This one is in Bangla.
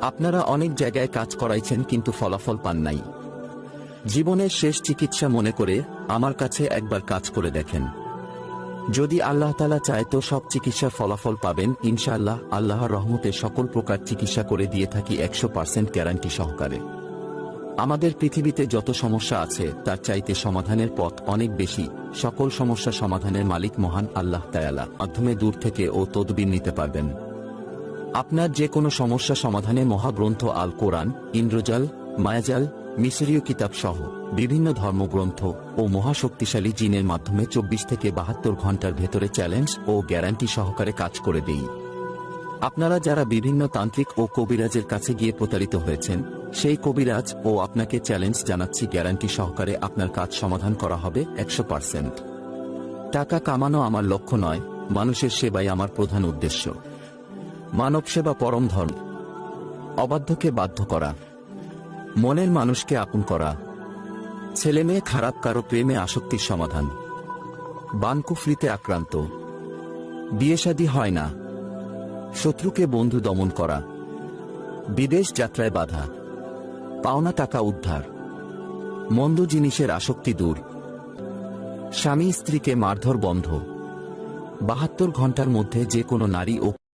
আপনারা অনেক জায়গায় কাজ করাইছেন কিন্তু ফলাফল পান নাই। জীবনের শেষ চিকিৎসা মনে করে আমার কাছে একবার কাজ করে দেখেন। যদি আল্লাহ তাআলা চায় তো সব চিকিৎসার ফলাফল পাবেন ইনশাআল্লাহ। আল্লাহর রহমতে সকল প্রকার চিকিৎসা করে দিয়ে থাকি 100% গ্যারান্টি সহকারে। আমাদের পৃথিবীতে যত সমস্যা আছে তার চাইতে সমাধানের পথ অনেক বেশি। সকল সমস্যা সমাধানের মালিক মহান আল্লাহ তাআলা মাধ্যমে দূর থেকে ও তদবির নিতে পারবেন। আপনার যে কোনো সমস্যা সমাধানে মহাগ্রন্থ আল কোরআন, ইন্দ্রজাল, মায়াজাল, মিশরীয় কিতাব সহ বিভিন্ন ধর্মগ্রন্থ ও মহাশক্তিশালী জিনের মাধ্যমে 24 থেকে 72 ঘন্টার ভেতরে চ্যালেঞ্জ ও গ্যারান্টি সহকারে কাজ করে দেই। আপনারা যারা বিভিন্ন তান্ত্রিক ও কবিরাজের কাছে গিয়ে প্রতারিত হয়েছেন, সেই কবিরাজ ও আপনাকে চ্যালেঞ্জ জানাচ্ছি, গ্যারান্টি সহকারে আপনার কাজ সমাধান করা হবে 100%। টাকা কামানো আমার লক্ষ্য নয়, মানুষের সেবাই আমার প্রধান উদ্দেশ্য। মানব সেবা পরম ধর্ম। অবাধ্যকে বাধ্য করা, মনের মানুষকে আপন করা, ছেলে মেয়ে খারাপ কারো প্রেমে আসক্তির সমাধান, বানকুফরিতে আক্রান্ত, বিয়ে শাদী হয় না, শত্রুকে বন্ধু দমন করা, বিদেশ যাত্রায় বাধা, পাওনা টাকা উদ্ধার, মন্দ জিনিসের আসক্তি দূর, স্বামী স্ত্রীকে মারধর বন্ধ, 72 ঘন্টার মধ্যে যে কোনো নারী ও